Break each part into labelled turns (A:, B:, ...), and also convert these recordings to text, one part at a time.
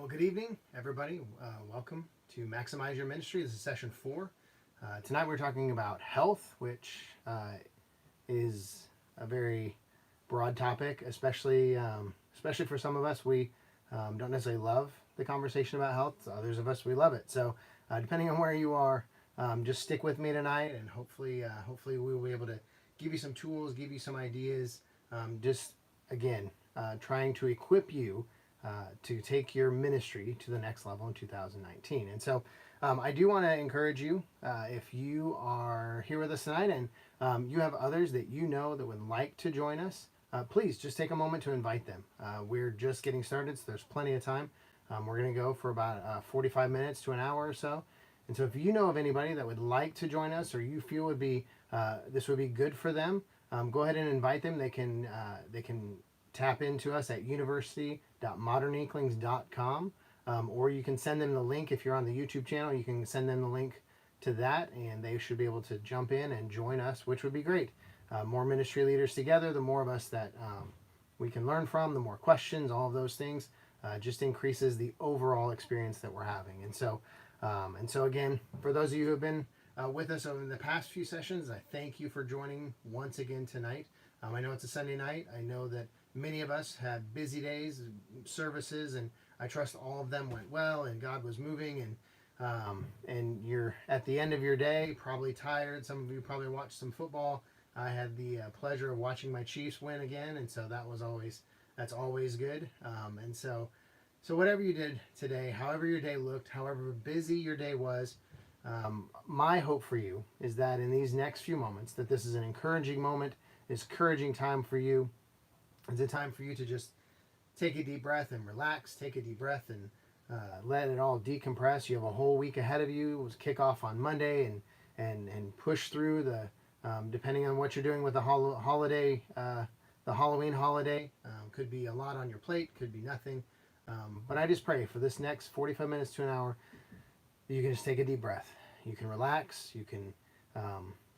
A: Well, good evening, everybody. Welcome to Maximize Your Ministry. This is session 4. Tonight we're talking about health, which is a very broad topic, especially for some of us. We don't necessarily love the conversation about health. Others of us, we love it. So, depending on where you are, just stick with me tonight, and hopefully we will be able to give you some tools, give you some ideas. Just again, trying to equip you to take your ministry to the next level in 2019. And so I do want to encourage you, if you are here with us tonight and you have others that you know that would like to join us, please just take a moment to invite them. We're just getting started, so there's plenty of time. We're going to go for about 45 minutes to an hour or so. And so if you know of anybody that would like to join us, or you feel this would be good for them, go ahead and invite them. They can tap into us at university.moderninklings.com, or you can send them the link. If you're on the YouTube channel, you can send them the link to that, and they should be able to jump in and join us, which would be great. More ministry leaders together, the more of us that we can learn from, the more questions, all of those things, just increases the overall experience that we're having. And so again, for those of you who have been with us over the past few sessions, I thank you for joining once again tonight. I know it's a Sunday night. I know that many of us had busy days, services, and I trust all of them went well and God was moving, and you're at the end of your day, probably tired. Some of you probably watched some football. I had the pleasure of watching my Chiefs win again, and so that's always good. And so whatever you did today, however your day looked, however busy your day was, my hope for you is that in these next few moments, that this is an encouraging moment, this encouraging time for you. It's a time for you to just take a deep breath and relax, take a deep breath and let it all decompress. You have a whole week ahead of you. It was kickoff on Monday and push through depending on what you're doing with the holiday, the Halloween holiday. Could be a lot on your plate, could be nothing. But I just pray for this next 45 minutes to an hour, you can just take a deep breath. You can relax. You can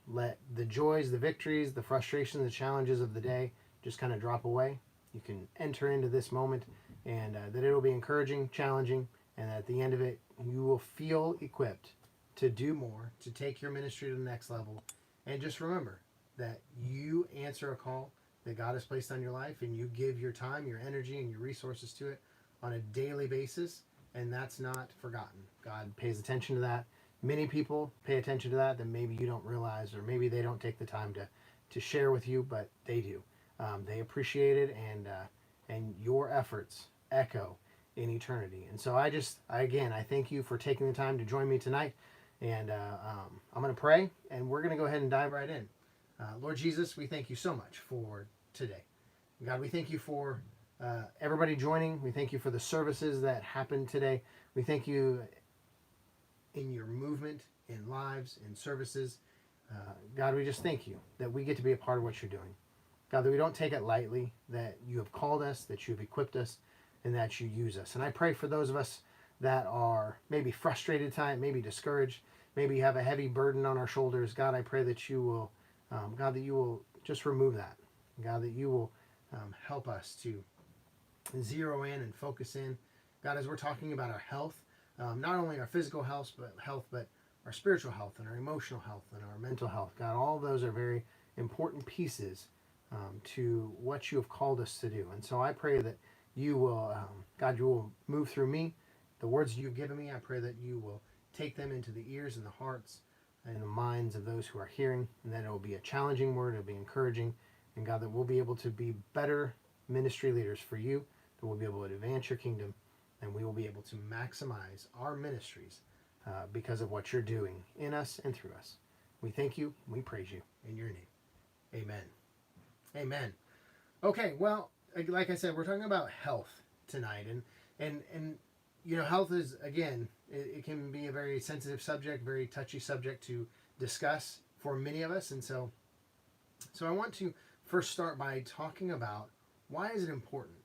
A: let the joys, the victories, the frustrations, the challenges of the day just kind of drop away. You can enter into this moment, and that it'll be encouraging, challenging, and at the end of it, you will feel equipped to do more, to take your ministry to the next level. And just remember that you answer a call that God has placed on your life, and you give your time, your energy, and your resources to it on a daily basis, and that's not forgotten. God pays attention to that. Many people pay attention to that maybe you don't realize, or maybe they don't take the time to share with you, but they do. They appreciate it, and your efforts echo in eternity. And so I thank you for taking the time to join me tonight. And I'm going to pray, and we're going to go ahead and dive right in. Lord Jesus, we thank you so much for today. God, we thank you for everybody joining. We thank you for the services that happened today. We thank you in your movement, in lives, in services. God, we just thank you that we get to be a part of what you're doing. God, that we don't take it lightly, that you have called us, that you've equipped us, and that you use us. And I pray for those of us that are maybe frustrated tonight, maybe discouraged, maybe have a heavy burden on our shoulders. God, I pray that you will just remove that. God, that you will help us to zero in and focus in. God, as we're talking about our health, not only our physical health, but our spiritual health and our emotional health and our mental health. God, all of those are very important pieces to what you have called us to do. And so I pray that you will, God, you will move through me. The words you've given me, I pray that you will take them into the ears and the hearts and the minds of those who are hearing, and that it will be a challenging word, it will be encouraging, and God, that we'll be able to be better ministry leaders for you, that we'll be able to advance your kingdom, and we will be able to maximize our ministries because of what you're doing in us and through us. We thank you, we praise you in your name. Amen. Amen. Okay, well, like I said, we're talking about health tonight, and health is, again, it can be a very sensitive subject, very touchy subject to discuss for many of us, and so I want to first start by talking about why is it important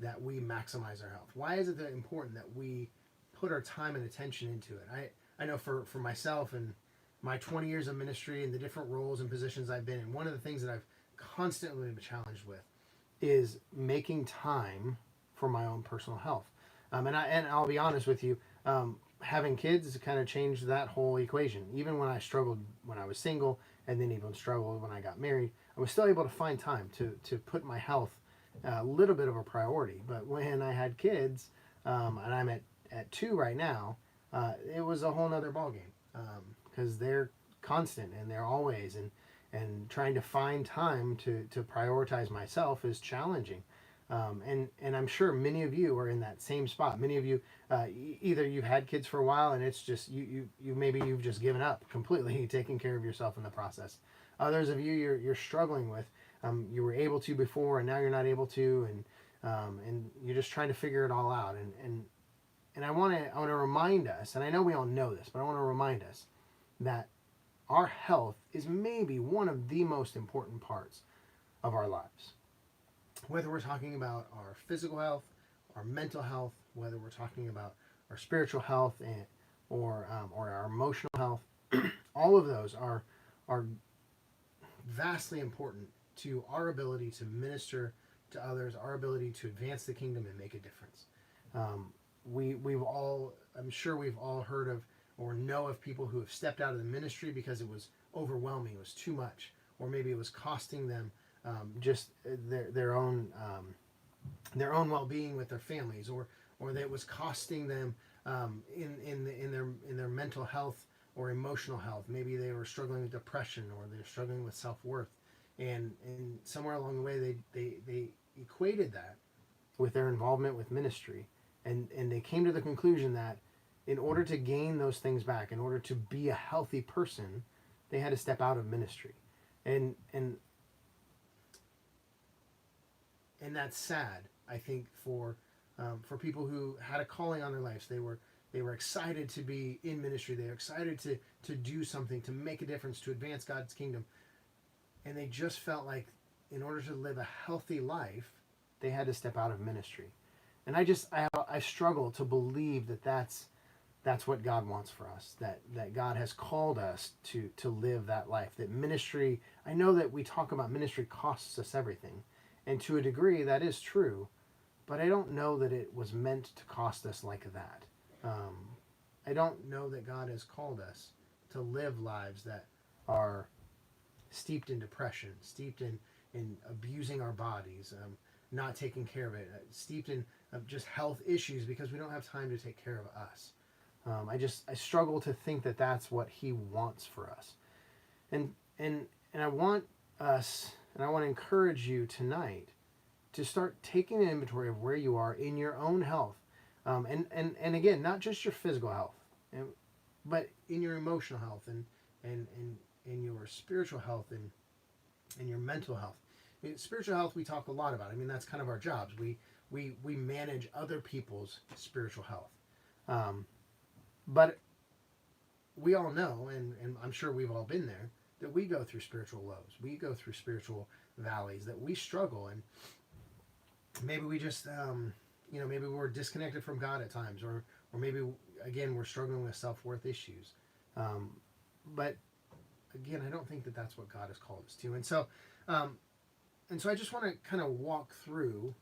A: that we maximize our health? Why is it important that we put our time and attention into it? I know for myself and my 20 years of ministry and the different roles and positions I've been in, one of the things that I've constantly been challenged with is making time for my own personal health. And I'll be honest with you, having kids kind of changed that whole equation. Even when I struggled when I was single, and then even struggled when I got married, I was still able to find time to put my health a little bit of a priority. But when I had kids, and I'm at two right now, it was a whole nother ballgame, because they're constant and they're always, and trying to find time to prioritize myself is challenging. And I'm sure many of you are in that same spot. Many of you, either you've had kids for a while and it's just you maybe you've just given up completely taking care of yourself in the process. Others of you, you're struggling with, you were able to before and now you're not able to, and you're just trying to figure it all out. And I want to remind us, and I know we all know this, but I want to remind us that our health is maybe one of the most important parts of our lives. Whether we're talking about our physical health, our mental health, whether we're talking about our spiritual health, or our emotional health, all of those are vastly important to our ability to minister to others, our ability to advance the kingdom and make a difference. We've all, I'm sure we've all heard of or know of people who have stepped out of the ministry because it was overwhelming, it was too much, or maybe it was costing them just their own well-being with their families, or that it was costing them in their mental health or emotional health. Maybe they were struggling with depression or they're struggling with self-worth, and somewhere along the way they equated that with their involvement with ministry, and they came to the conclusion that in order to gain those things back, in order to be a healthy person, they had to step out of ministry, and that's sad. I think for people who had a calling on their lives, they were excited to be in ministry. They were excited to do something, to make a difference, to advance God's kingdom, and they just felt like in order to live a healthy life, they had to step out of ministry. And I struggle to believe that that's what God wants for us. That God has called us to live that life. That ministry. I know that we talk about ministry costs us everything. And to a degree, that is true, but I don't know that it was meant to cost us like that. I don't know that God has called us to live lives that are steeped in depression, steeped in abusing our bodies, not taking care of it, steeped in just health issues because we don't have time to take care of us. I struggle to think that that's what He wants for us, and and and I want us, and I want to encourage you tonight to start taking an inventory of where you are in your own health, and again, not just your physical health, but in your emotional health, and in your spiritual health, and your mental health. Spiritual health we talk a lot about. I mean, that's kind of our jobs. We manage other people's spiritual health, but we all know, and I'm sure we've all been there, that we go through spiritual lows. We go through spiritual valleys, that we struggle, and maybe we just maybe we're disconnected from God at times, or maybe again we're struggling with self-worth issues, but again, I don't think that that's what God has called us to. And so I just want to kind of walk through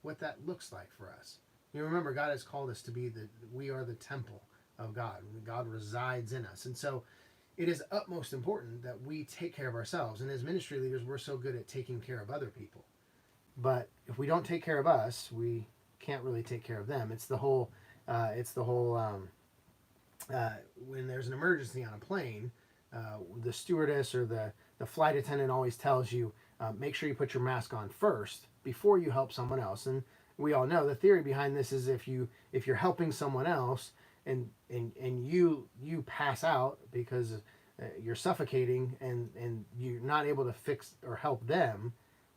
A: what that looks like for us. You remember, God has called us to be we are the temple of God. God resides in us. And so it is utmost important that we take care of ourselves. And as ministry leaders, we're so good at taking care of other people. But if we don't take care of us, we can't really take care of them. It's the whole when there's an emergency on a plane, the stewardess or the flight attendant always tells you, make sure you put your mask on first before you help someone else. And we all know the theory behind this is if you're helping someone else and you pass out because you're suffocating and you're not able to fix or help them,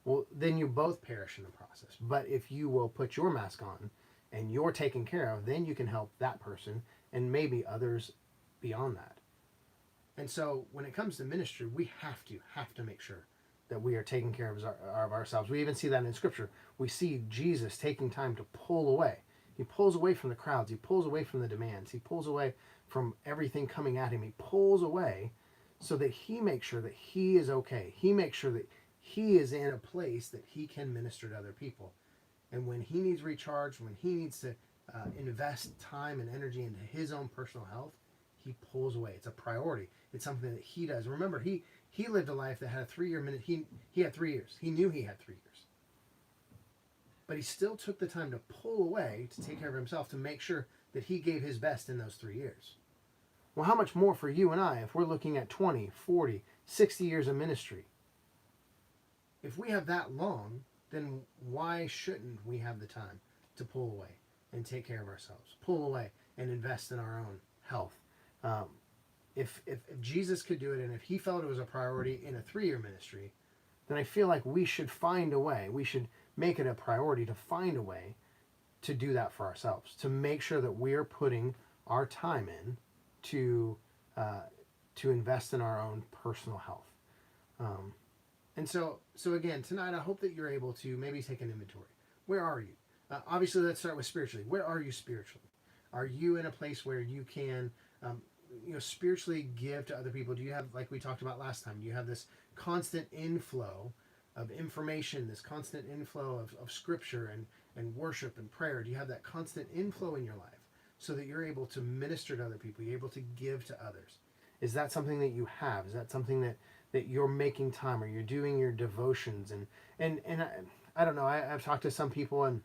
A: well, then you both perish in the process. But if you will put your mask on and you're taken care of, then you can help that person and maybe others beyond that. And so when it comes to ministry, we have to make sure that we are taking care of ourselves. We even see that in Scripture. We see Jesus taking time to pull away. He pulls away from the crowds. He pulls away from the demands. He pulls away from everything coming at him. He pulls away so that he makes sure that he is okay. He makes sure that he is in a place that he can minister to other people. And when he needs recharge, when he needs to invest time and energy into his own personal health, he pulls away. It's a priority. It's something that he does. Remember, he lived a life that had a 3-year minute. He had 3 years. He knew he had 3 years, but he still took the time to pull away to take care of himself, to make sure that he gave his best in those 3 years. Well, how much more for you and I if we're looking at 20, 40, 60 years of ministry? If we have that long, then why shouldn't we have the time to pull away and take care of ourselves, pull away and invest in our own health? If Jesus could do it, and if he felt it was a priority in a 3-year ministry, then I feel like we should find a way. We should make it a priority to find a way to do that for ourselves, to make sure that we're putting our time in to invest in our own personal health. And so again, tonight, I hope that you're able to maybe take an inventory. Where are you? Obviously, let's start with spiritually. Where are you spiritually? Are you in a place where you can, spiritually give to other people? Do you have, like we talked about last time, do you have this constant inflow of information, this constant inflow of scripture and worship and prayer? Do you have that constant inflow in your life so that you're able to minister to other people, you're able to give to others? Is that something that you have? Is that something that you're making time, or you're doing your devotions? And I don't know, I've talked to some people, and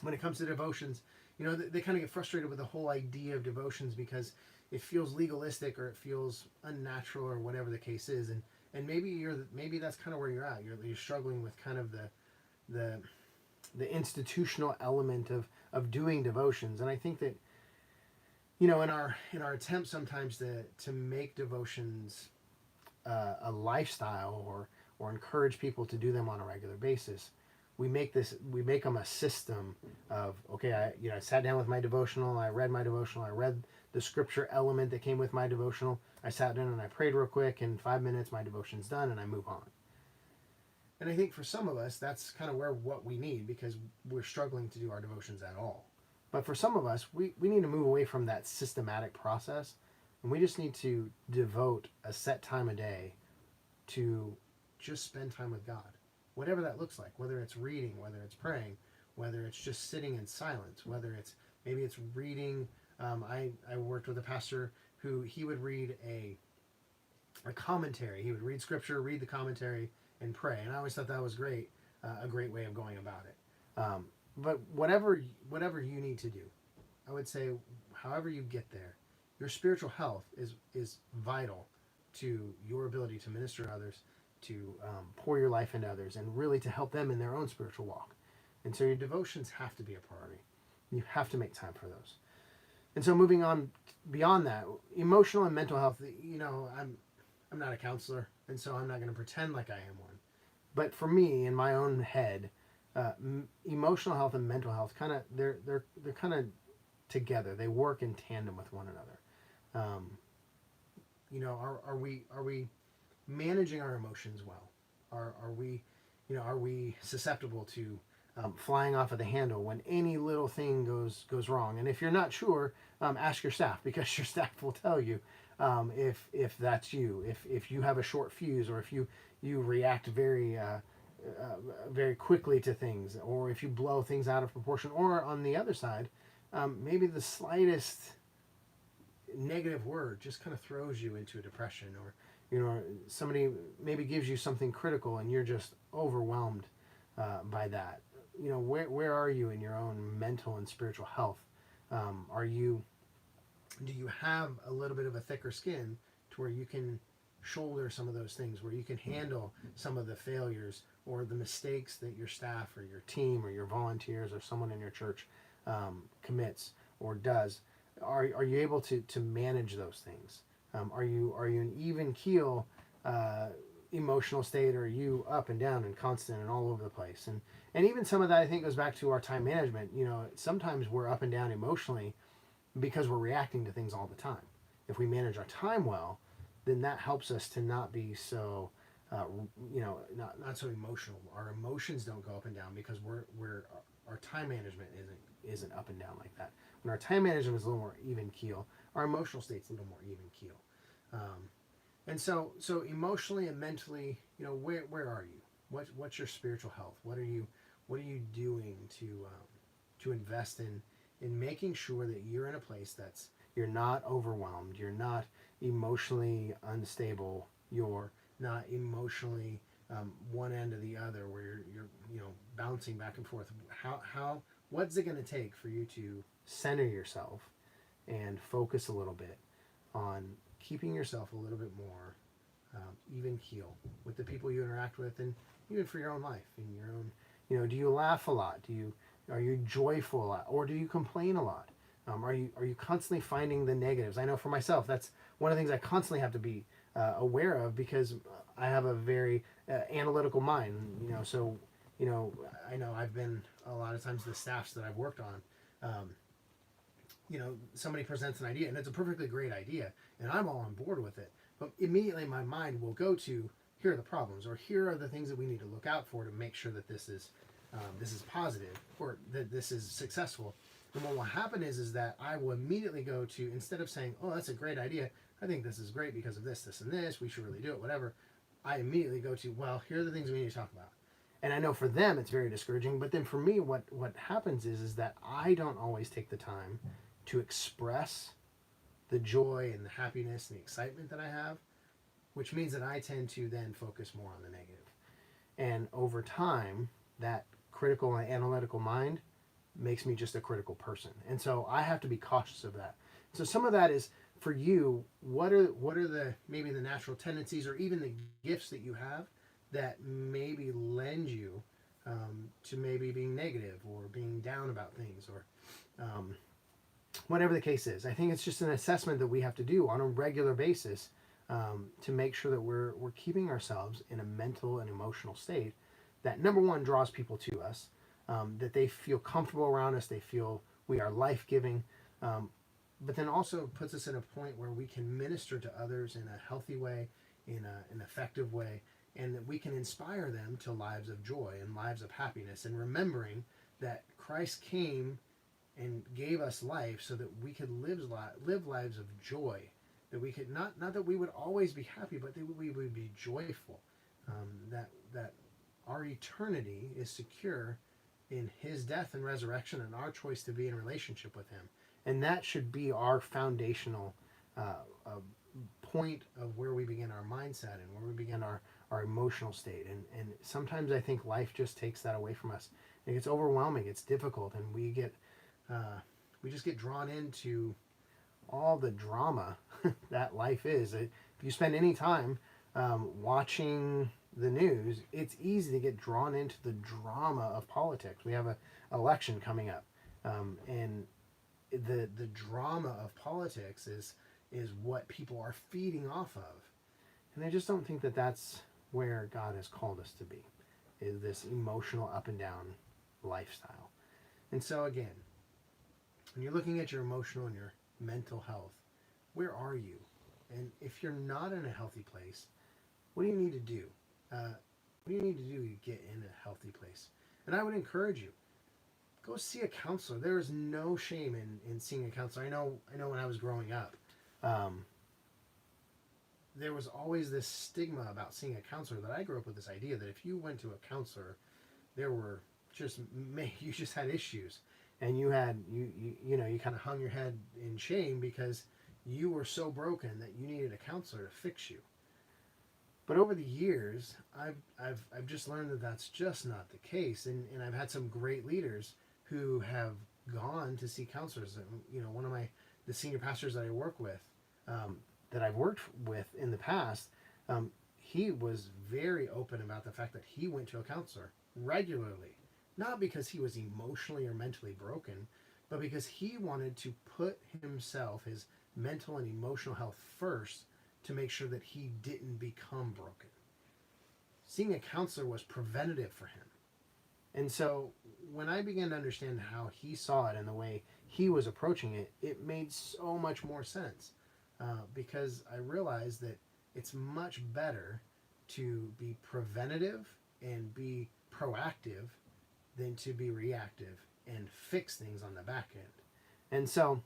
A: when it comes to devotions, they kind of get frustrated with the whole idea of devotions because it feels legalistic, or it feels unnatural, or whatever the case is. And maybe that's kind of where you're at. You're struggling with kind of the institutional element of doing devotions. And I think that, in our attempt sometimes to make devotions a lifestyle, or encourage people to do them on a regular basis, we make them a system of, okay, I sat down with my devotional, I read my devotional, I read the scripture element that came with my devotional, I sat down and I prayed real quick, in 5 minutes my devotion's done, and I move on. And I think for some of us, that's kind of what we need, because we're struggling to do our devotions at all. But for some of us, we need to move away from that systematic process, and we just need to devote a set time a day to just spend time with God. Whatever that looks like, whether it's reading, whether it's praying, whether it's just sitting in silence, whether maybe it's reading. I worked with a pastor who he would read a commentary. He would read scripture, read the commentary, and pray. And I always thought that was great, a great way of going about it. But whatever you need to do, I would say, however you get there, your spiritual health is vital to your ability to minister to others, to pour your life into others, and really to help them in their own spiritual walk. And so your devotions have to be a priority. You have to make time for those. And so moving on beyond that, emotional and mental health, I'm not a counselor, and so I'm not going to pretend like I am one. But for me, in my own head, emotional health and mental health they're kind of together. They work in tandem with one another. Are we managing our emotions well? Are we susceptible to flying off of the handle when any little thing goes wrong? And if you're not sure, ask your staff, because your staff will tell you if that's you, if you have a short fuse, or if you react very quickly to things, or if you blow things out of proportion, or on the other side, maybe the slightest negative word just kind of throws you into a depression, or somebody maybe gives you something critical and you're just overwhelmed by that. Where are you in your own mental and spiritual health? Do you have a little bit of a thicker skin to where you can shoulder some of those things, where you can handle some of the failures or the mistakes that your staff or your team or your volunteers or someone in your church commits or does? Are you able to manage those things? Are you an even keel emotional state, or are you up and down and constant and all over the place? And even some of that, I think, goes back to our time management. Sometimes we're up and down emotionally because we're reacting to things all the time. If we manage our time well, then that helps us to not be so not so emotional. Our emotions don't go up and down because our time management isn't up and down like that. When our time management is a little more even keel, our emotional state's a little more even keel. And so emotionally and mentally, where are you? What's your spiritual health? What are you doing to invest in making sure that you're in a place that's you're not overwhelmed, you're not emotionally unstable, you're not emotionally one end or the other, where you're bouncing back and forth. How what's it going to take for you to center yourself and focus a little bit on keeping yourself a little bit more even keel with the people you interact with, and even for your own life, in your own, do you laugh a lot? Are you joyful a lot, or do you complain a lot? Are you constantly finding the negatives? I know for myself, that's one of the things I constantly have to be aware of, because I have a very analytical mind. So I know I've been a lot of times the staffs that I've worked on. Somebody presents an idea and it's a perfectly great idea, and I'm all on board with it. But immediately my mind will go to, here are the problems, or here are the things that we need to look out for to make sure that this is positive, or that this is successful. And what will happen is that I will immediately go to, instead of saying, oh, that's a great idea, I think this is great because of this, this, and this, we should really do it, whatever. I immediately go to, well, here are the things we need to talk about. And I know for them it's very discouraging, but then for me, what happens is that I don't always take the time to express the joy and the happiness and the excitement that I have, which means that I tend to then focus more on the negative. And over time, that critical and analytical mind makes me just a critical person. And so I have to be cautious of that. So some of that is, for you, what are the maybe the natural tendencies, or even the gifts that you have that maybe lend you to maybe being negative or being down about things, or whatever the case is. I think it's just an assessment that we have to do on a regular basis to make sure that we're keeping ourselves in a mental and emotional state that, number one, draws people to us, that they feel comfortable around us, they feel we are life-giving, but then also puts us in a point where we can minister to others in a healthy way, in an effective way, and that we can inspire them to lives of joy and lives of happiness, and remembering that Christ came and gave us life so that we could live lives of joy, that we could not that we would always be happy, but that we would be joyful, that our eternity is secure in his death and resurrection, and our choice to be in relationship with him. And that should be our foundational point of where we begin our mindset and where we begin our emotional state. And sometimes I think life just takes that away from us. It gets overwhelming, it's difficult, and we just get drawn into all the drama that life is. If you spend any time watching the news, it's easy to get drawn into the drama of politics. We have an election coming up, and the drama of politics is what people are feeding off of. And I just don't think that that's where God has called us to be, is this emotional up and down lifestyle. And so again, when you're looking at your emotional and your mental health, where are you? And if you're not in a healthy place, what do you need to do? What do you need to do to get in a healthy place? And I would encourage you, go see a counselor. There is no shame in seeing a counselor. I know when I was growing up, there was always this stigma about seeing a counselor, that I grew up with this idea that if you went to a counselor, there were you just had issues, and you kind of hung your head in shame because you were so broken that you needed a counselor to fix you. But over the years, I've just learned that that's just not the case, and I've had some great leaders who have gone to see counselors. One of the senior pastors that I work with, that I've worked with in the past, he was very open about the fact that he went to a counselor regularly, not because he was emotionally or mentally broken, but because he wanted to put himself, his mental and emotional health first, to make sure that he didn't become broken. Seeing a counselor was preventative for him. And so when I began to understand how he saw it and the way he was approaching it, it made so much more sense, because I realized that it's much better to be preventative and be proactive than to be reactive and fix things on the back end. And so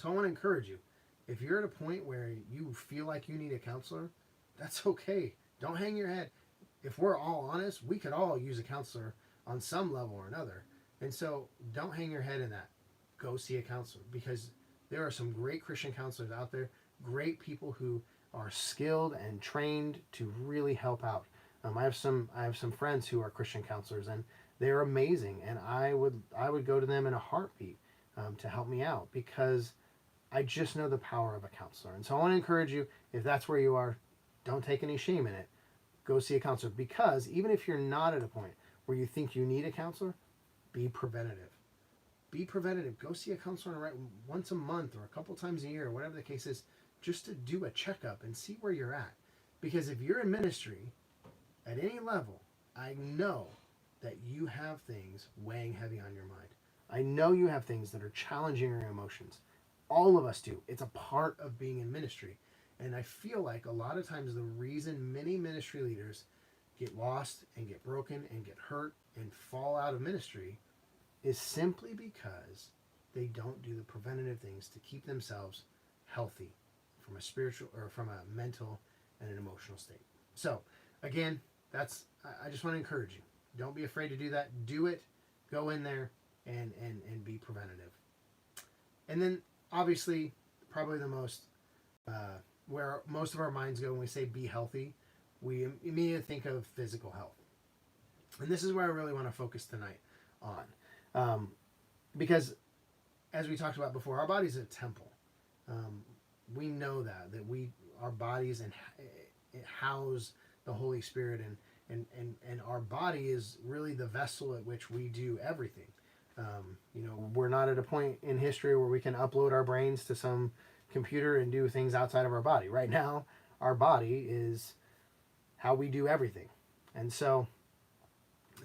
A: I want to encourage you, if you're at a point where you feel like you need a counselor, that's okay. Don't hang your head. If we're all honest, we could all use a counselor on some level or another. And so don't hang your head in that. go see a counselor, because there are some great Christian counselors out there, great people who are skilled and trained to really help out. I have some friends who are Christian counselors, and they're amazing, and I would go to them in a heartbeat to help me out, because I just know the power of a counselor. And so I want to encourage you, if that's where you are, don't take any shame in it. Go see a counselor, because even if you're not at a point where you think you need a counselor, be preventative. Be preventative. Go see a counselor once a month or a couple times a year, whatever the case is, just to do a checkup and see where you're at. Because if you're in ministry at any level, I know that you have things weighing heavy on your mind. I know you have things that are challenging your emotions. All of us do. It's a part of being in ministry. And I feel like a lot of times the reason many ministry leaders get lost and get broken and get hurt and fall out of ministry is simply because they don't do the preventative things to keep themselves healthy from a spiritual or from a mental and an emotional state. So again, I just want to encourage you. Don't be afraid to do that. Do it. Go in there and be preventative. And then obviously, probably the most where most of our minds go when we say be healthy, we immediately think of physical health. And this is where I really want to focus tonight on. Because as we talked about before, our body's a temple. We know that our bodies and it house the Holy Spirit, and our body is really the vessel at which we do everything. We're not at a point in history where we can upload our brains to some computer and do things outside of our body. Right now, our body is how we do everything. And so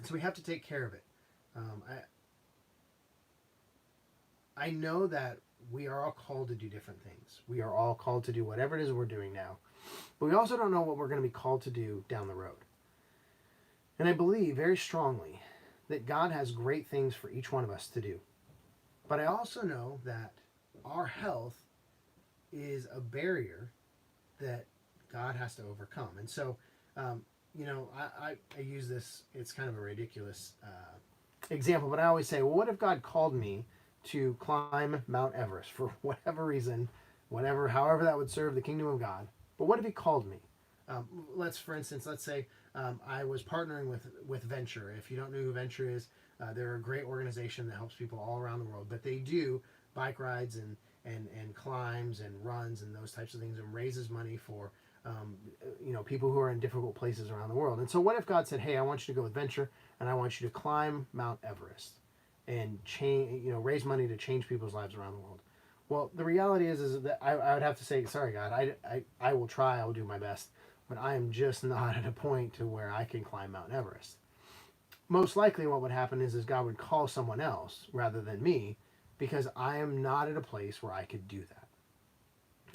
A: we have to take care of it. I know that we are all called to do different things. We are all called to do whatever it is we're doing now. But we also don't know what we're going to be called to do down the road. And I believe very strongly that God has great things for each one of us to do. But I also know that our health is a barrier that God has to overcome. And so, I use this, it's kind of a ridiculous example, but I always say, well, what if God called me to climb Mount Everest for whatever reason, however that would serve the kingdom of God? But what if he called me? For instance, let's say I was partnering with Venture. If you don't know who Venture is, they're a great organization that helps people all around the world. But they do bike rides and climbs and runs and those types of things, and raises money for people who are in difficult places around the world. And so what if God said, hey, I want you to go with Venture, and I want you to climb Mount Everest and raise money to change people's lives around the world? Well, the reality is that I would have to say, sorry, God, I will try, I will do my best, but I am just not at a point to where I can climb Mount Everest. Most likely what would happen is God would call someone else rather than me, because I am not at a place where I could do that.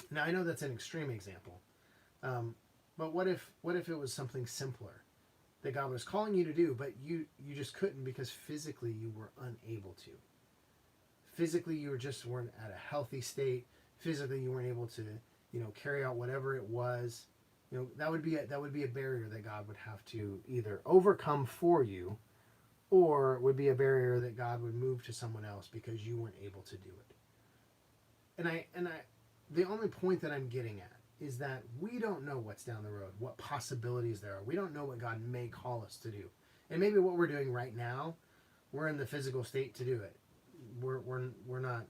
A: Now, I know that's an extreme example, but what if it was something simpler that God was calling you to do, but you just couldn't because physically you were unable to? Physically, you weren't at a healthy state. Physically, you weren't able to, carry out whatever it was. That would be a barrier that God would have to either overcome for you, or it would be a barrier that God would move to someone else because you weren't able to do it. And the only point that I'm getting at is that we don't know what's down the road, what possibilities there are. We don't know what God may call us to do. And maybe what we're doing right now, we're in the physical state to do it. We're not,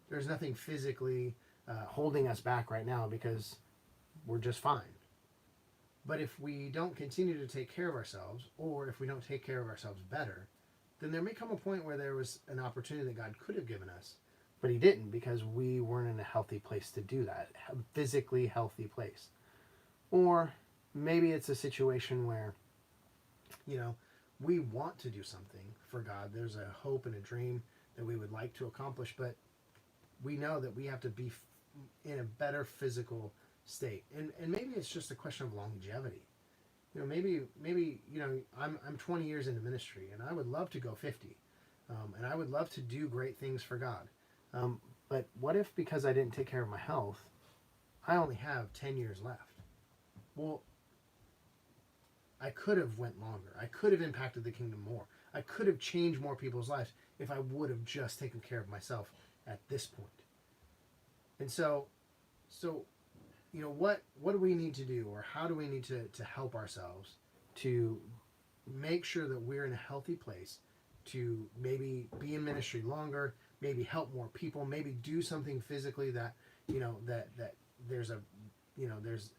A: there's nothing physically holding us back right now because we're just fine. But if we don't continue to take care of ourselves, or if we don't take care of ourselves better, then there may come a point where there was an opportunity that God could have given us, but he didn't, because we weren't in a healthy place to do that, a physically healthy place. Or maybe it's a situation where, we want to do something for God. There's a hope and a dream that we would like to accomplish, but we know that we have to be in a better physical state. And maybe it's just a question of longevity. Maybe I'm 20 years into ministry, and I would love to go 50. And I would love to do great things for God. But what if, because I didn't take care of my health, I only have 10 years left? Well, I could have went longer. I could have impacted the kingdom more. I could have changed more people's lives if I would have just taken care of myself at this point. And so what do we need to do, or how do we need to help ourselves to make sure that we're in a healthy place to maybe be in ministry longer, maybe help more people, maybe do something physically that that there's a there's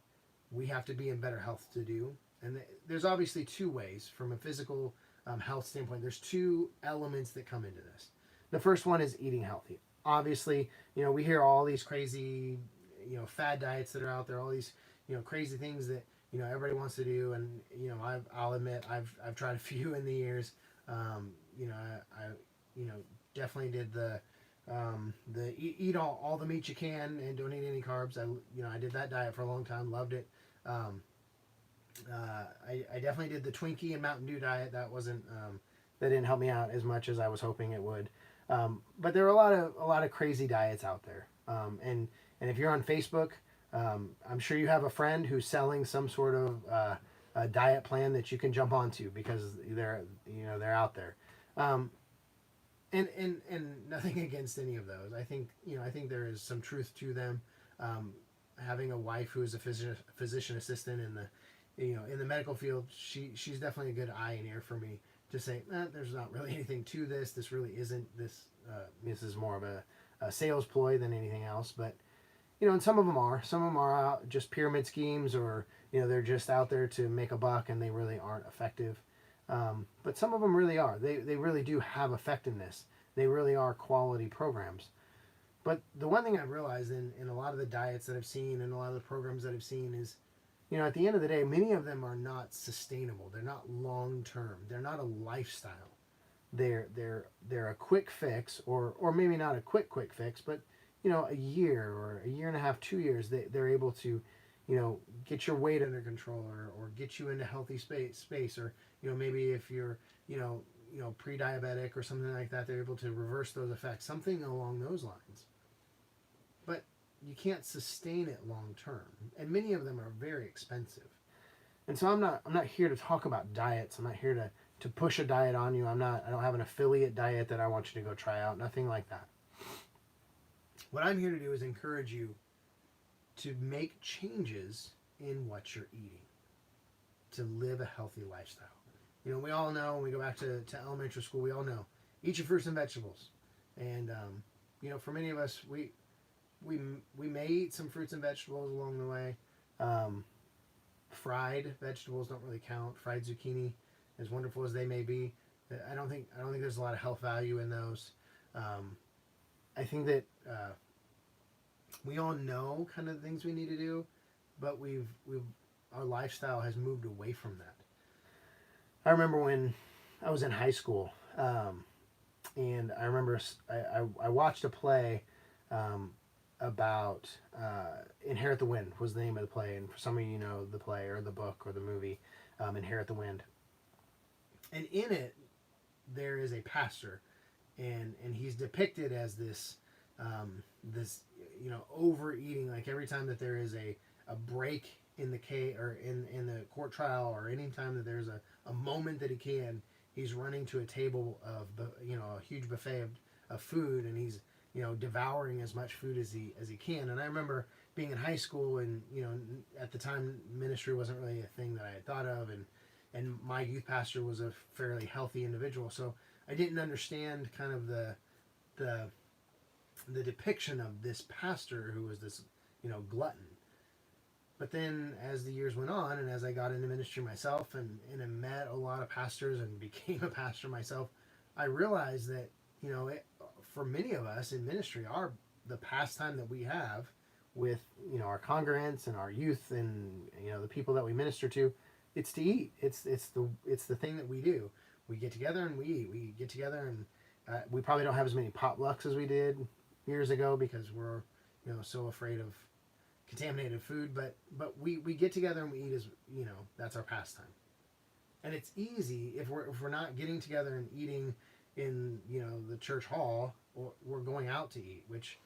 A: we have to be in better health to do. And there's obviously two ways from a physical health standpoint. There's two elements that come into this. The first one is eating healthy. Obviously, we hear all these crazy, fad diets that are out there, all these, crazy things that, everybody wants to do. And, I'll admit, I've tried a few in the years. I definitely did the eat all the meat you can and don't eat any carbs. I did that diet for a long time, loved it. I definitely did the Twinkie and Mountain Dew diet. That wasn't that didn't help me out as much as I was hoping it would. But there are a lot of crazy diets out there. And if you're on Facebook, I'm sure you have a friend who's selling some sort of a diet plan that you can jump onto because they're out there. And nothing against any of those. I think there is some truth to them. Having a wife who is a physician assistant in the medical field, she's definitely a good eye and ear for me to say, there's not really anything to this. This really isn't this. This is more of a sales ploy than anything else. But and some of them are just pyramid schemes, or they're just out there to make a buck and they really aren't effective. But some of them really are. They really do have effectiveness. They really are quality programs. But the one thing I've realized in a lot of the diets that I've seen and a lot of the programs that I've seen is, at the end of the day, many of them are not sustainable. They're not long term. They're not a lifestyle. They're a quick fix, or maybe not a quick fix, but a year or a year and a half, 2 years, they're able to, get your weight under control, or get you into healthy space, or maybe if you're pre-diabetic or something like that, they're able to reverse those effects, something along those lines. But you can't sustain it long term, and many of them are very expensive. And so I'm not here to talk about diets. I'm not here to push a diet on you. I don't have an affiliate diet that I want you to go try out. Nothing like that. What I'm here to do is encourage you to make changes in what you're eating, to live a healthy lifestyle. We all know, when we go back to elementary school, we all know, eat your fruits and vegetables. And, for many of us, we may eat some fruits and vegetables along the way. Fried vegetables don't really count. Fried zucchini, as wonderful as they may be, I don't think there's a lot of health value in those. I think that we all know kind of the things we need to do, but our lifestyle has moved away from that. I remember when I was in high school, and I remember I watched a play about Inherit the Wind was the name of the play, and for some of you know the play or the book or the movie, Inherit the Wind. And in it, there is a pastor, and he's depicted as this overeating. Like every time that there is a break in the case or in the court trial, or any time that there's a moment that he's running to a table of a huge buffet of food, and he's devouring as much food as he can. And I remember being in high school, and at the time ministry wasn't really a thing that I had thought of, and my youth pastor was a fairly healthy individual, so I didn't understand kind of the depiction of this pastor who was this glutton. But then as the years went on, and as I got into ministry myself, and I met a lot of pastors and became a pastor myself, I realized that for many of us in ministry, the pastime that we have with our congregants and our youth and the people that we minister to, it's to eat. It's the thing that we do. We get together and we eat. We get together, and we probably don't have as many potlucks as we did years ago because we're so afraid of contaminated food. But we get together and we eat as that's our pastime. And it's easy if we're not getting together and eating in the church hall, or we're going out to eat, which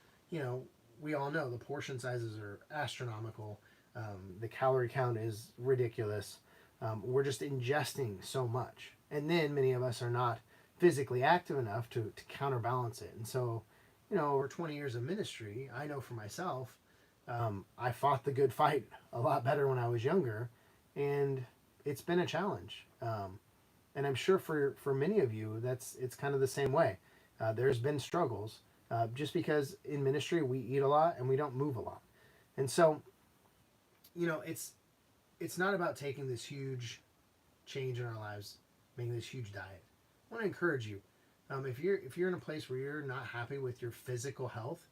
A: we all know the portion sizes are astronomical. The calorie count is ridiculous. We're just ingesting so much, and then many of us are not physically active enough to counterbalance it. And so over 20 years of ministry, I know for myself, I fought the good fight a lot better when I was younger, and it's been a challenge. And I'm sure for many of you, it's kind of the same way. There's been struggles, just because in ministry we eat a lot and we don't move a lot, and so it's not about taking this huge change in our lives, making this huge diet. I want to encourage you. If you're in a place where you're not happy with your physical health,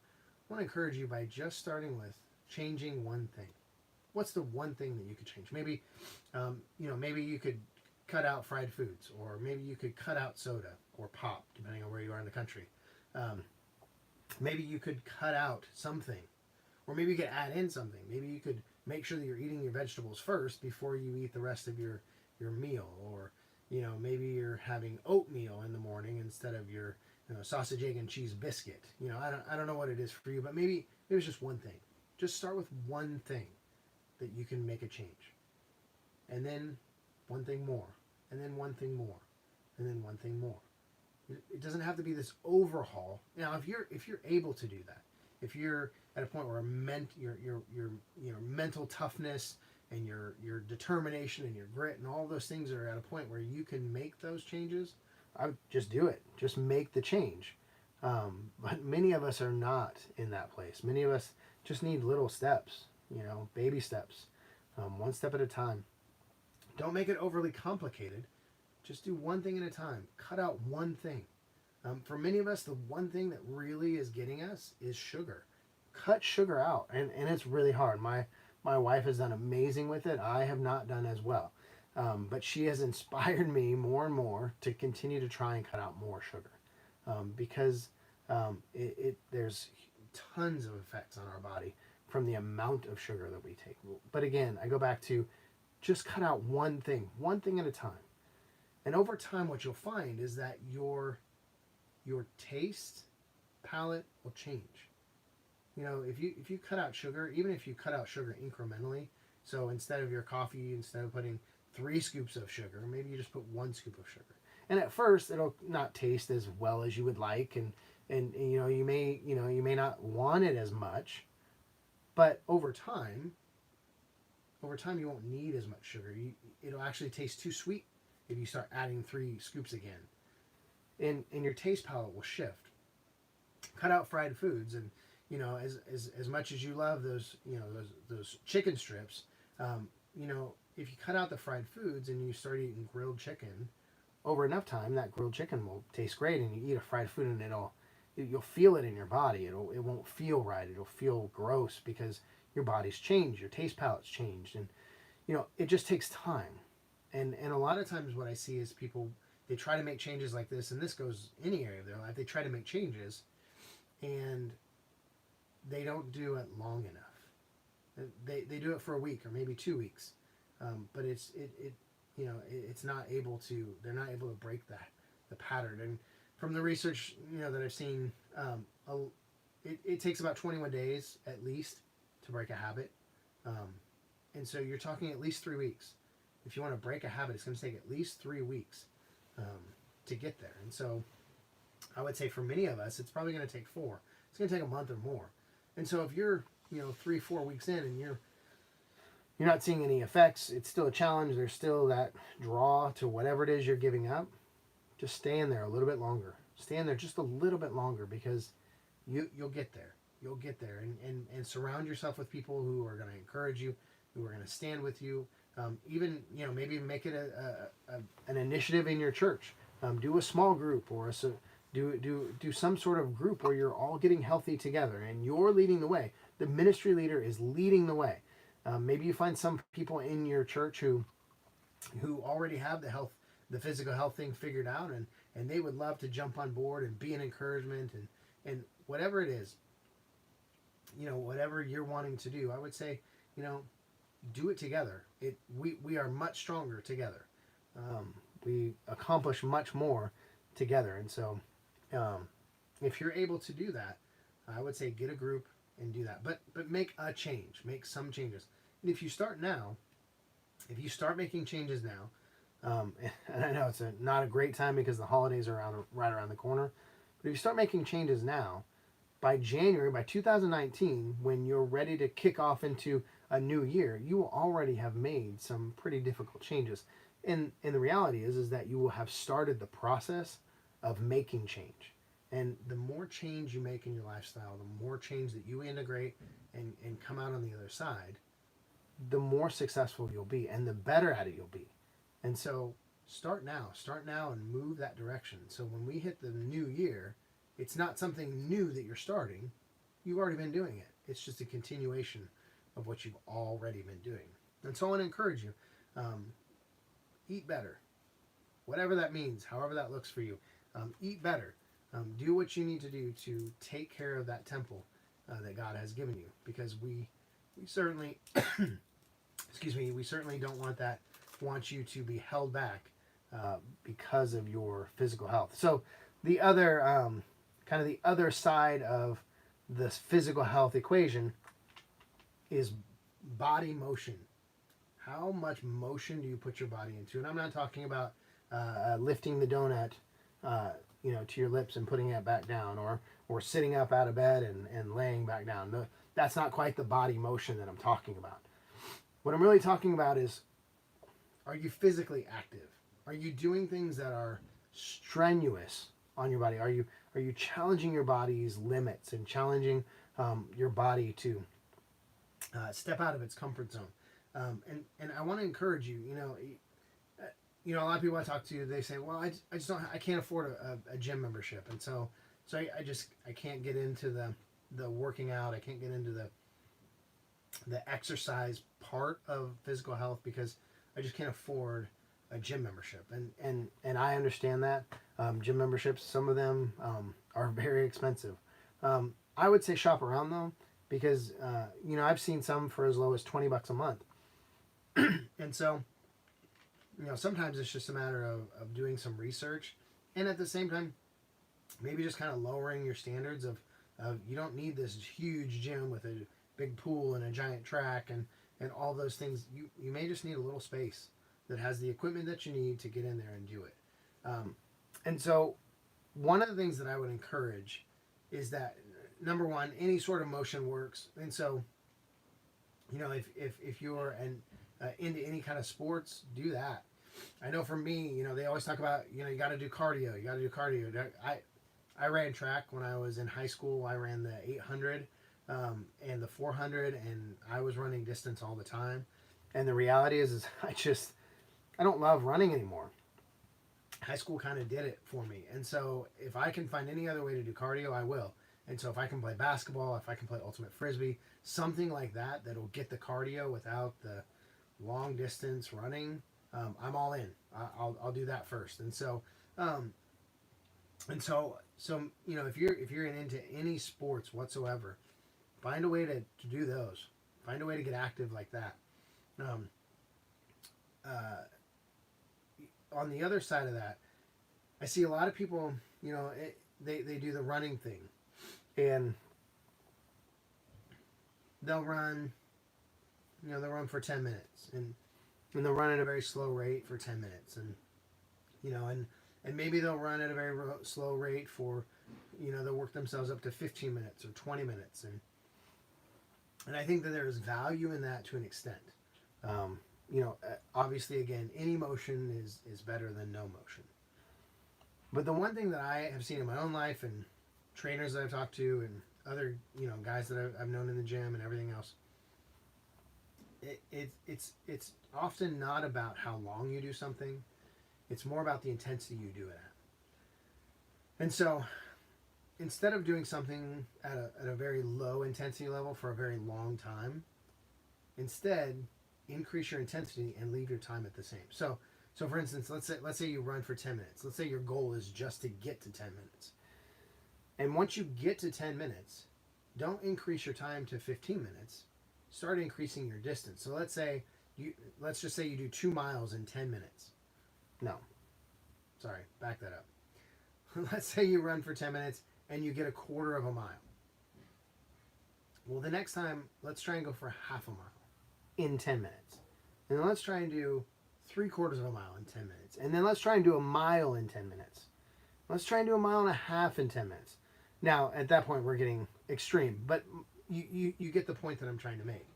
A: I want to encourage you by just starting with changing one thing. What's the one thing that you could change? Maybe, maybe you could cut out fried foods, or maybe you could cut out soda or pop, depending on where you are in the country. Um, Maybe you could cut out something, or maybe you could add in something. Maybe you could make sure that you're eating your vegetables first before you eat the rest of your meal, or maybe you're having oatmeal in the morning instead of your sausage, egg, and cheese biscuit. I don't know what it is for you, but maybe it was just one thing. Just start with one thing that you can make a change, and then one thing more, and then one thing more, and then one thing more. It doesn't have to be this overhaul. Now, if you're able to do that, if you're at a point where your mental toughness and your determination and your grit and all those things are at a point where you can make those changes, I would just do it. Just make the change. But many of us are not in that place. Many of us just need little steps, baby steps, one step at a time. Don't make it overly complicated. Just do one thing at a time. Cut out one thing. For many of us, the one thing that really is getting us is sugar. Cut sugar out, and it's really hard. My wife has done amazing with it. I have not done as well, but she has inspired me more and more to continue to try and cut out more sugar, because there's tons of effects on our body from the amount of sugar that we take. But again, I go back to just cut out one thing at a time. And over time, what you'll find is that your taste palate will change. If you cut out sugar, even if you cut out sugar incrementally, so instead of your coffee, instead of putting 3 scoops of sugar, maybe you just put 1 scoop of sugar. And at first, it'll not taste as well as you would like, and you may not want it as much, but over time you won't need as much sugar. It'll actually taste too sweet if you start adding 3 scoops again. And your taste palate will shift. Cut out fried foods, and as much as you love those chicken strips, if you cut out the fried foods and you start eating grilled chicken, over enough time that grilled chicken will taste great, and you eat a fried food and you'll feel it in your body. It won't feel right. It'll feel gross because your body's changed, your taste palate's changed, and it just takes time. And a lot of times what I see is people, they try to make changes like this, and this goes any area of their life. They try to make changes, and they don't do it long enough. They do it for a week or maybe 2 weeks, but it's not able to. They're not able to break the pattern. And from the research that I've seen, it takes about 21 days at least to break a habit, and so you're talking at least 3 weeks. If you want to break a habit, it's going to take at least 3 weeks to get there. And so I would say for many of us, it's probably going to take 4. It's going to take a month or more. And so if you're 3-4 weeks in and you're not seeing any effects, it's still a challenge. There's still that draw to whatever it is you're giving up. Just stay in there a little bit longer. Stay in there just a little bit longer, because you'll get there. You'll get there. And surround yourself with people who are going to encourage you, who are going to stand with you. Even maybe make it an initiative in your church. Do a small group, or do some sort of group where you're all getting healthy together and you're leading the way. The ministry leader is leading the way. Maybe you find some people in your church who already have the physical health thing figured out, and they would love to jump on board and be an encouragement, and whatever it is, whatever you're wanting to do. I would say, do it together. We are much stronger together. We accomplish much more together. And so if you're able to do that, I would say get a group and do that. But make a change. Make some changes. And if you start making changes now, and I know it's not a great time because the holidays are right around the corner, but if you start making changes now, by January, by 2019, when you're ready to kick off into a new year, you will already have made some pretty difficult changes. And the reality is that you will have started the process of making change. And the more change you make in your lifestyle, the more change that you integrate and come out on the other side, the more successful you'll be and the better at it you'll be. And so start now and move that direction. So when we hit the new year, it's not something new that you're starting. You've already been doing it. It's just a continuation of what you've already been doing. And so I want to encourage you, eat better, whatever that means, however that looks for you. Eat better. Do what you need to do to take care of that temple that God has given you, because we certainly, we certainly don't want you to be held back because of your physical health. So the other, kind of the other side of this physical health equation is body motion. How much motion do you put your body into? And I'm not talking about lifting the donut, to your lips and putting it back down, or sitting up out of bed and laying back down. That's not quite the body motion that I'm talking about. What I'm really talking about is, are you physically active? Are you doing things that are strenuous on your body? Are you challenging your body's limits and challenging your body to step out of its comfort zone? And I want to encourage you. A lot of people I talk to, they say, "Well, I can't afford a gym membership, and so I can't get into the working out. I can't get into the exercise part of physical health because I just can't afford a gym membership." And I understand that. Gym memberships, some of them are very expensive. I would say shop around though, because I've seen some for as low as $20 a month. And so, sometimes it's just a matter of doing some research, and at the same time, maybe just kind of lowering your standards of you don't need this huge gym with a big pool and a giant track and all those things. You may just need a little space that has the equipment that you need to get in there and do it. And so one of the things that I would encourage is that, number one, any sort of motion works. And so, if you're into any kind of sports, do that. I know for me, they always talk about, you got to do cardio. You got to do cardio. I ran track when I was in high school. I ran the 800 and the 400, and I was running distance all the time. And the reality is I don't love running anymore. High school kind of did it for me. And so if I can find any other way to do cardio, I will. And so if I can play basketball, if I can play ultimate frisbee, something like that that'll get the cardio without the long distance running, I'm all in. I'll do that first. And so if you're into any sports whatsoever, find a way to do those. Find a way to get active like that. On the other side of that, I see a lot of people, they do the running thing, and they'll run for 10 minutes, and they'll run at a very slow rate for 10 minutes, and maybe they'll run at a very slow rate for, they'll work themselves up to 15 minutes or 20 minutes, and I think that there's value in that to an extent. Obviously, again, any motion is better than no motion. But the one thing that I have seen in my own life, and trainers that I've talked to, and other, guys that I've known in the gym and everything else, it's often not about how long you do something. It's more about the intensity you do it at. And so, instead of doing something at a very low intensity level for a very long time, instead increase your intensity and leave your time at the same. So for instance, let's say you run for 10 minutes. Let's say your goal is just to get to 10 minutes. And once you get to 10 minutes, don't increase your time to 15 minutes. Start increasing your distance. So let's just say you do 2 miles in 10 minutes. No. Sorry, back that up. Let's say you run for 10 minutes and you get a quarter of a mile. Well, the next time, let's try and go for half a mile in 10 minutes. And then let's try and do 3/4 of a mile in 10 minutes. And then let's try and do a mile in 10 minutes. Let's try and do a mile and a half in 10 minutes. Now, at that point, we're getting extreme, but you get the point that I'm trying to make.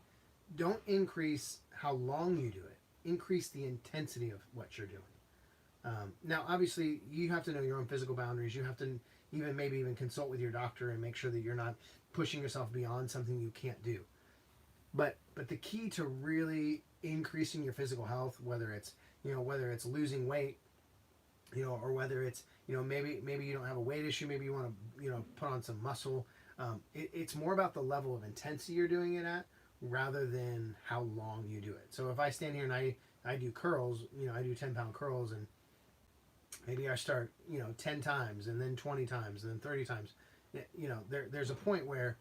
A: Don't increase how long you do it. Increase the intensity of what you're doing. Now, obviously, you have to know your own physical boundaries. You have to maybe even consult with your doctor and make sure that you're not pushing yourself beyond something you can't do. But the key to really increasing your physical health, whether it's losing weight, or whether it's maybe you don't have a weight issue, maybe you want to put on some muscle. It's more about the level of intensity you're doing it at rather than how long you do it. So if I stand here and I do curls, I do 10-pound curls, and maybe I start 10 times and then 20 times and then 30 times. There's a point where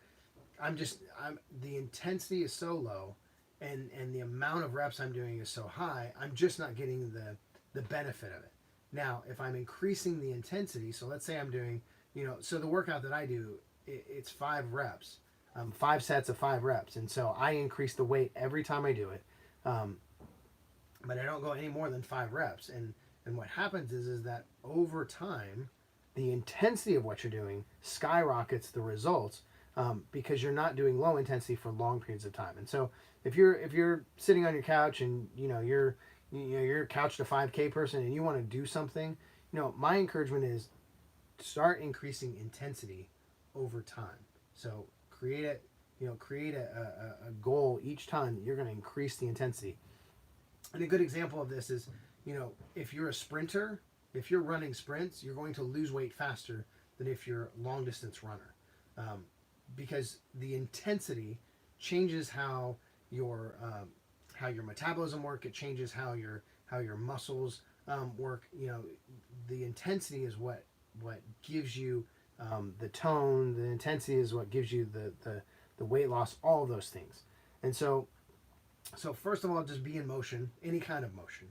A: I'm the intensity is so low, and the amount of reps I'm doing is so high, I'm just not getting the benefit of it. Now, if I'm increasing the intensity, so let's say I'm doing, so the workout that I do, it's 5 reps, 5 sets of 5 reps, and so I increase the weight every time I do it, but I don't go any more than 5 reps, and what happens is that over time, the intensity of what you're doing skyrockets the results, because you're not doing low intensity for long periods of time. And so if you're sitting on your couch and you're a couch to 5K person and you want to do something, my encouragement is start increasing intensity over time. So create a goal each time that you're going to increase the intensity. And a good example of this is, if you're a sprinter, if you're running sprints, you're going to lose weight faster than if you're a long distance runner, because the intensity changes how your metabolism work. It changes how your muscles work. The intensity is what gives you the tone. The intensity is what gives you the weight loss. All of those things. And so first of all, just be in motion, any kind of motion.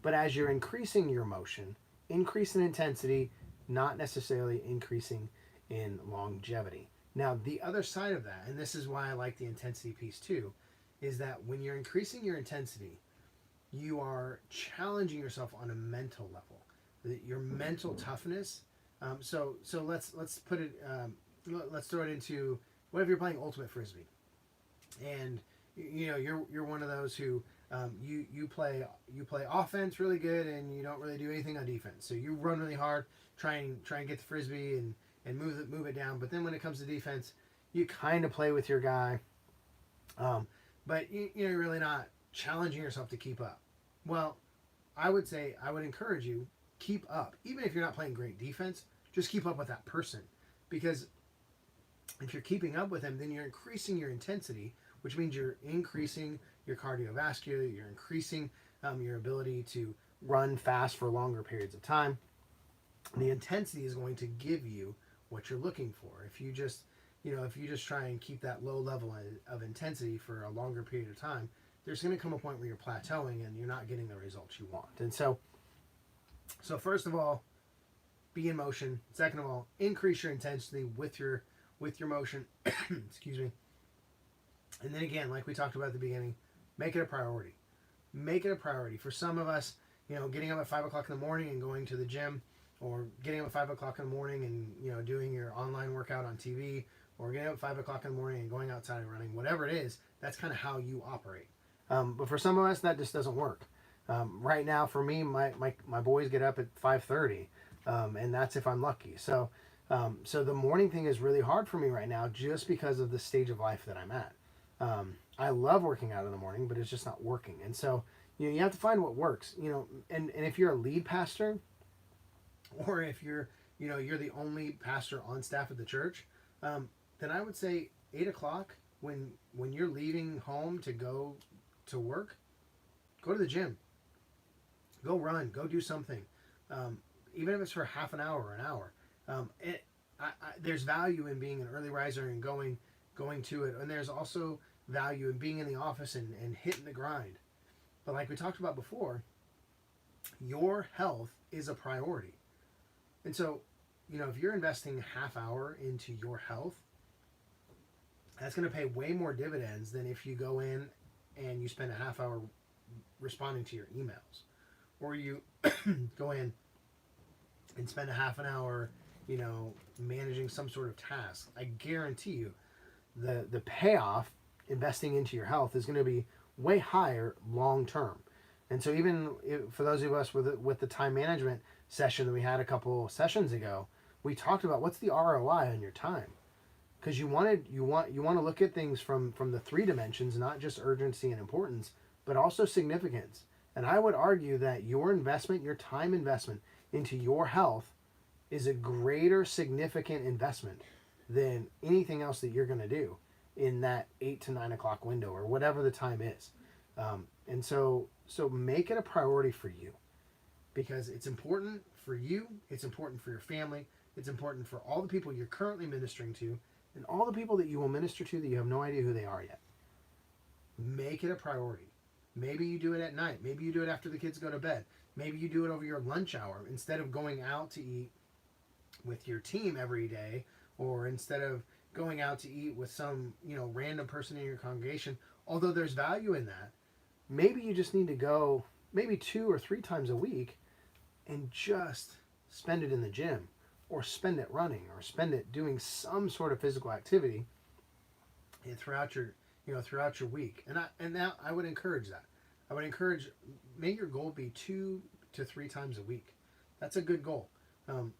A: But as you're increasing your motion, increase in intensity, not necessarily increasing in longevity. Now, the other side of that, and this is why I like the intensity piece too, is that when you're increasing your intensity, you are challenging yourself on a mental level, your mental toughness. So let's put it, let's throw it into, what if you're playing ultimate frisbee, and you're one of those who you play offense really good, and you don't really do anything on defense. So you run really hard, try and get the frisbee and move it down. But then when it comes to defense, you kind of play with your guy, but you're really not challenging yourself to keep up. Well, I would encourage you, keep up. Even if you're not playing great defense, just keep up with that person, because if you're keeping up with them, then you're increasing your intensity, which means you're increasing your cardiovascular, you're increasing your ability to run fast for longer periods of time. The intensity is going to give you what you're looking for. If you just try and keep that low level of intensity for a longer period of time, there's going to come a point where you're plateauing and you're not getting the results you want. And so first of all, be in motion. Second of all, increase your intensity with your motion. Excuse me. And then again, like we talked about at the beginning, make it a priority. Make it a priority. For some of us, getting up at 5 o'clock in the morning and going to the gym, or getting up at 5 o'clock in the morning and doing your online workout on TV, or getting up at 5 o'clock in the morning and going outside and running, whatever it is, that's kind of how you operate. But for some of us, that just doesn't work. Right now, for me, my boys get up at 5:30, and that's if I'm lucky. So the morning thing is really hard for me right now, just because of the stage of life that I'm at. I love working out in the morning, but it's just not working. And so you have to find what works. And if you're a lead pastor, or if you're the only pastor on staff at the church, then I would say 8 o'clock, when you're leaving home to go to work, go to the gym, go run, go do something, even if it's for half an hour or an hour. There's value in being an early riser and going to it, and there's also value in being in the office and hitting the grind. But like we talked about before, your health is a priority. And so, if you're investing half hour into your health, that's going to pay way more dividends than if you go in and you spend a half hour responding to your emails, or you go in and spend a half an hour, managing some sort of task, I guarantee you the payoff investing into your health is going to be way higher long term. And so even for those of us with the time management session that we had a couple sessions ago, we talked about what's the ROI on your time, because you want to look at things from the three dimensions, not just urgency and importance, but also significance. And I would argue that your investment, your time investment into your health, is a greater significant investment than anything else that you're going to do in that 8 to 9 o'clock window or whatever the time is. And so make it a priority for you, because it's important for you, it's important for your family, it's important for all the people you're currently ministering to, and all the people that you will minister to that you have no idea who they are yet. Make it a priority. Maybe you do it at night. Maybe you do it after the kids go to bed. Maybe you do it over your lunch hour instead of going out to eat with your team every day, or instead of going out to eat with some, random person in your congregation. Although there's value in that, maybe you just need to go maybe 2 or 3 times a week and just spend it in the gym, or spend it running, or spend it doing some sort of physical activity throughout your week. And now I would encourage that. I would encourage, may your goal be 2 to 3 times a week. That's a good goal. And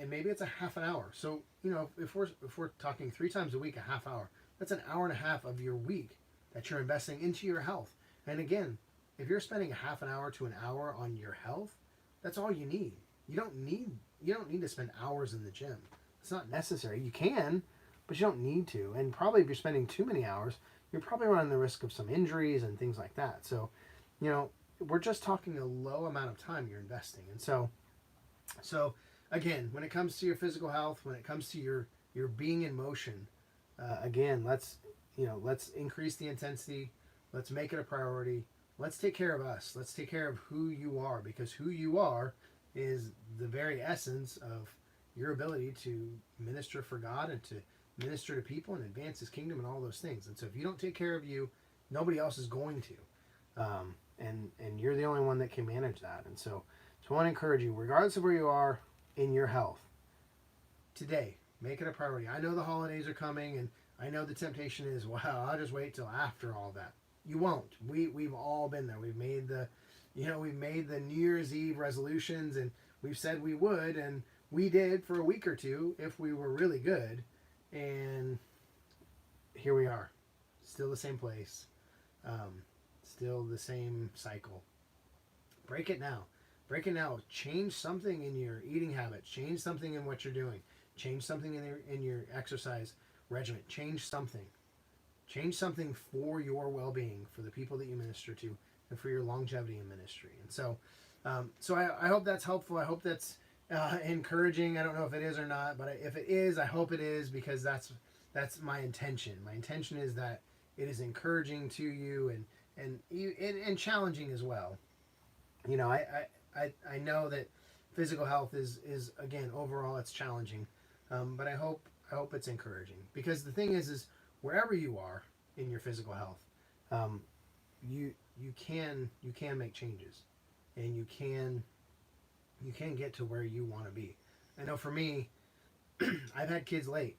A: maybe it's a half an hour. So, if we're talking 3 times a week, a half hour, that's an hour and a half of your week that you're investing into your health. And again, if you're spending a half an hour to an hour on your health, that's all you need. You don't need to spend hours in the gym. It's not necessary. You can, but you don't need to. And probably if you're spending too many hours, you're probably running the risk of some injuries and things like that. So, we're just talking a low amount of time you're investing. And so again, when it comes to your physical health, when it comes to your being in motion, again, let's increase the intensity. Let's make it a priority. Let's take care of us. Let's take care of who you are, because who you are is the very essence of your ability to minister for God and to minister to people and advance His kingdom and all those things. And so if you don't take care of you, nobody else is going to. And you're the only one that can manage that. And so I want to encourage you, regardless of where you are in your health, today, make it a priority. I know the holidays are coming, and I know the temptation is, wow, I'll just wait till after all that. You won't. We've all been there. We've made the New Year's Eve resolutions, and we've said we would, and we did for a week or two if we were really good, and here we are, still the same place, still the same cycle. Break it now. Break it now. Change something in your eating habits. Change something in what you're doing. Change something in your exercise regimen. Change something. Change something for your well-being, for the people that you minister to, and for your longevity in ministry. And so, I hope that's helpful. I hope that's encouraging. I don't know if it is or not, but if it is, I hope it is, because that's my intention. My intention is that it is encouraging to you and challenging as well. I know that physical health is again, overall it's challenging, but I hope it's encouraging, because the thing is wherever you are in your physical health, you can make changes, and you can get to where you want to be. I know for me, I've had kids late,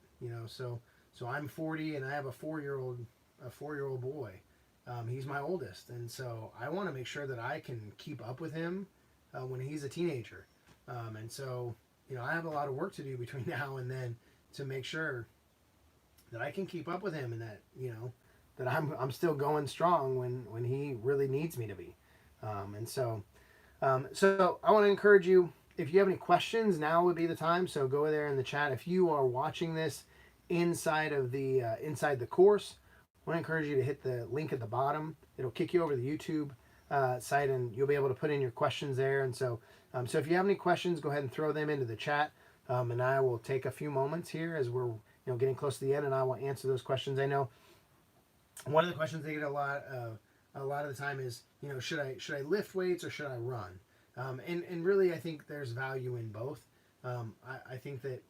A: so I'm 40 and I have a 4-year-old boy. He's my oldest, and so I want to make sure that I can keep up with him when he's a teenager. And so, I have a lot of work to do between now and then to make sure that I can keep up with him, and that, that I'm still going strong when he really needs me to be. So I want to encourage you, if you have any questions, now would be the time. So go there in the chat. If you are watching this inside the course, I want to encourage you to hit the link at the bottom. It'll kick you over to the YouTube site, and you'll be able to put in your questions there. And so if you have any questions, go ahead and throw them into the chat, and I will take a few moments here as we're getting close to the end, and I will answer those questions. I know one of the questions they get a lot of the time is, should I lift weights or should I run? And really, I think there's value in both. I think that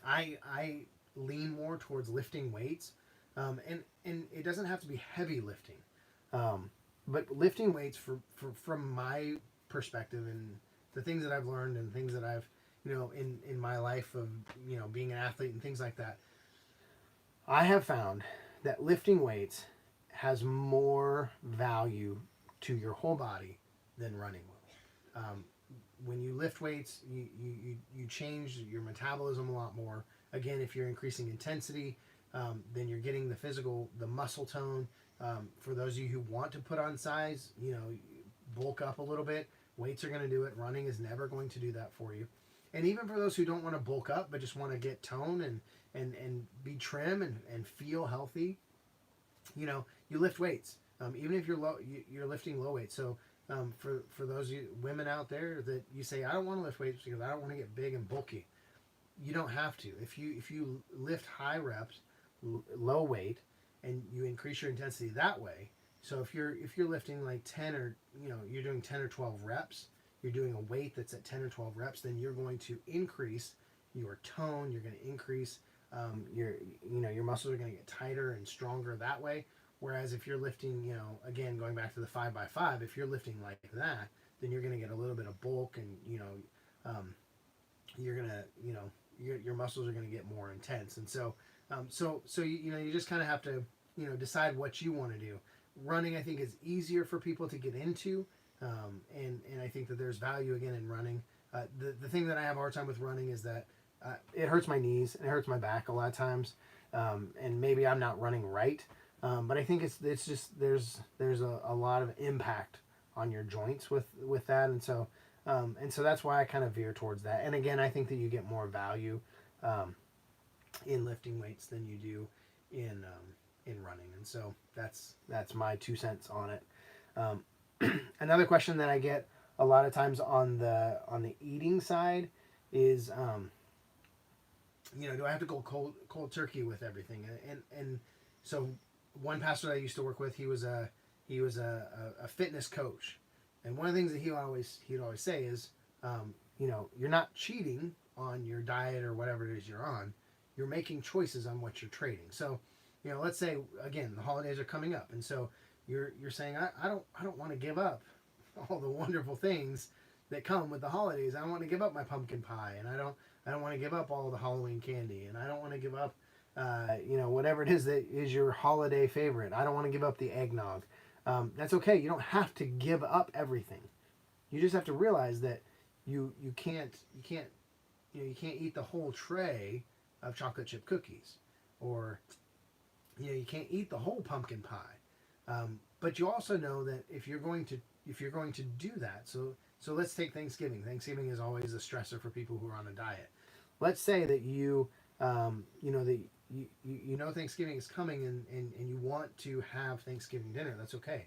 A: I lean more towards lifting weights, and it doesn't have to be heavy lifting, but lifting weights from my perspective and the things that I've learned and things that I've in my life of, being an athlete and things like that, I have found that lifting weights has more value to your whole body than running will. When you lift weights, you change your metabolism a lot more. Again, if you're increasing intensity, then you're getting the muscle tone. For those of you who want to put on size, bulk up a little bit. Weights are going to do it. Running is never going to do that for you. And even for those who don't want to bulk up but just want to get tone and be trim and feel healthy, you lift weights. Even if you're lifting low weights. So for those women out there that you say, I don't want to lift weights because I don't want to get big and bulky, you don't have to. If you lift high reps, low weight, and you increase your intensity that way. So if you're lifting like 10 or you're doing 10 or 12 reps, you're doing a weight that's at 10 or 12 reps, then you're going to increase your tone. You're going to increase your muscles are going to get tighter and stronger that way. Whereas if you're lifting, again, going back to the 5x5, if you're lifting like that, then you're going to get a little bit of bulk, and you're going to, your muscles are going to get more intense. And so you just kind of have to, decide what you want to do. Running, I think, is easier for people to get into, and I think that there's value again in running. The thing that I have a hard time with running is that it hurts my knees and it hurts my back a lot of times, and maybe I'm not running right. But I think it's just there's a lot of impact on your joints with that, and so that's why I kind of veer towards that. And again, I think that you get more value in lifting weights than you do in running, and so that's my 2 cents on it. Another question that I get a lot of times on the eating side is, do I have to go cold turkey with everything? And so one pastor that I used to work with, he was a fitness coach, and one of the things that he'd always say is, you're not cheating on your diet or whatever it is you're on. You're making choices on what you're trading. So, let's say again the holidays are coming up, and so you're saying I don't want to give up all the wonderful things that come with the holidays. I don't want to give up my pumpkin pie, and I don't want to give up all the Halloween candy, and I don't want to give up whatever it is that is your holiday favorite. I don't want to give up the eggnog. That's okay. You don't have to give up everything. You just have to realize that you can't eat the whole tray of chocolate chip cookies, or you can't eat the whole pumpkin pie. But you also know that if you're going to do that, so let's take Thanksgiving. Thanksgiving is always a stressor for people who are on a diet. Let's say that you Thanksgiving is coming, and you want to have Thanksgiving dinner. That's okay.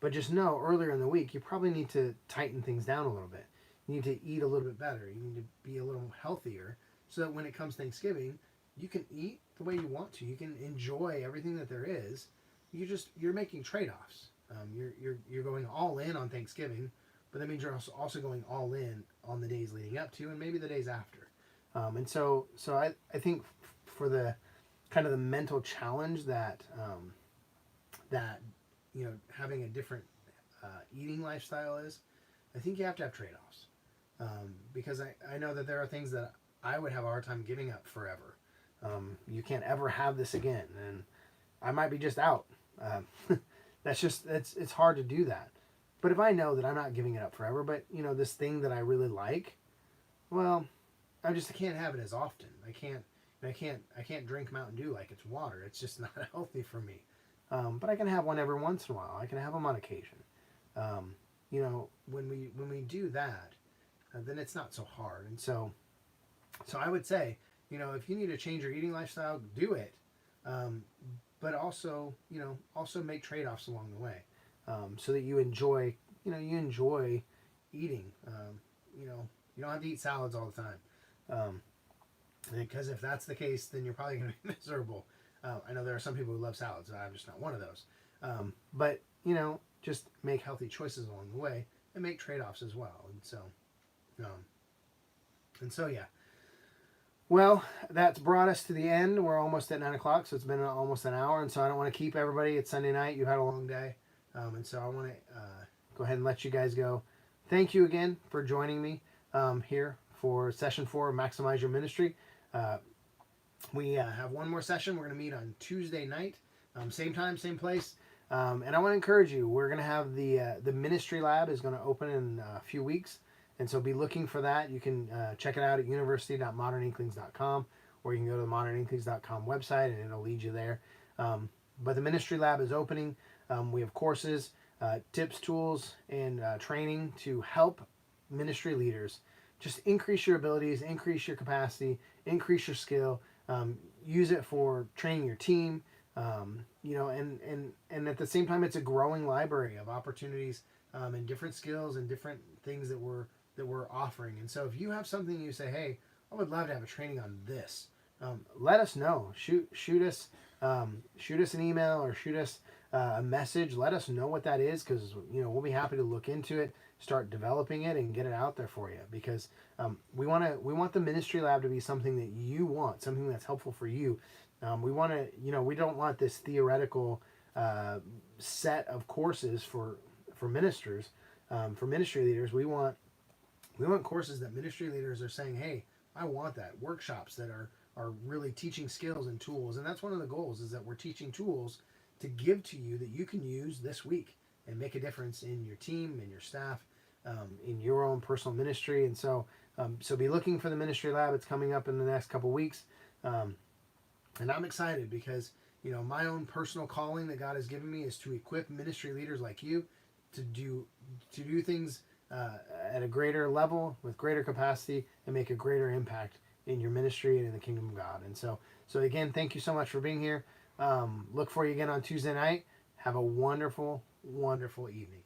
A: But just know earlier in the week, you probably need to tighten things down a little bit. You need to eat a little bit better. You need to be a little healthier so that when it comes Thanksgiving, you can eat the way you want to. You can enjoy everything that there is. You're making trade-offs. You're going all in on Thanksgiving, but that means you're also going all in on the days leading up to, and maybe the days after. And so I think for the kind of the mental challenge that having a different eating lifestyle is, I think you have to have trade-offs, because I know that there are things that I would have a hard time giving up forever. You can't ever have this again, and I might be just out. It's hard to do that. But if I know that I'm not giving it up forever, but this thing that I really like, well, I can't have it as often. I can't drink Mountain Dew like it's water. It's just not healthy for me. But I can have one every once in a while. I can have them on occasion. When we do that, then it's not so hard. And so I would say, if you need to change your eating lifestyle, do it. But also make trade-offs along the way, so that you enjoy eating. You don't have to eat salads all the time. Because if that's the case, then you're probably going to be miserable. I know there are some people who love salads. I'm just not one of those. But just make healthy choices along the way and make trade-offs as well. And so yeah. Well, that's brought us to the end. We're almost at 9 o'clock, so it's been almost an hour. And so I don't want to keep everybody. It's Sunday night. You had a long day. And so I want to go ahead and let you guys go. Thank you again for joining me here for session 4 of Maximize Your Ministry. We have one more session. We're going to meet on Tuesday night, same time, same place. And I want to encourage you. We're going to have the ministry lab is going to open in a few weeks, and so be looking for that. You can check it out at university.moderninklings.com, or you can go to the moderninklings.com website, and it'll lead you there. But the ministry lab is opening. We have courses, tips, tools, and training to help ministry leaders just increase your abilities, increase your capacity, increase your skill. Use it for training your team. And at the same time, it's a growing library of opportunities and different skills and different things that we're offering. And so, if you have something you say, hey, I would love to have a training on this, let us know. Shoot us an email or shoot us a message. Let us know what that is, because we'll be happy to look into it, start developing it, and get it out there for you. Because we want the ministry lab to be something that you want, something that's helpful for you. We want to, we don't want this theoretical set of courses for ministers, for ministry leaders. We want courses that ministry leaders are saying, hey, I want that. Workshops that are really teaching skills and tools. And that's one of the goals, is that we're teaching tools to give to you that you can use this week and make a difference in your team and your staff, in your own personal ministry. And so be looking for the ministry lab. It's coming up in the next couple weeks. And I'm excited because, my own personal calling that God has given me is to equip ministry leaders like you to do things at a greater level, with greater capacity, and make a greater impact in your ministry and in the kingdom of God. And so again, thank you so much for being here. Look for you again on Tuesday night. Have a wonderful, wonderful evening.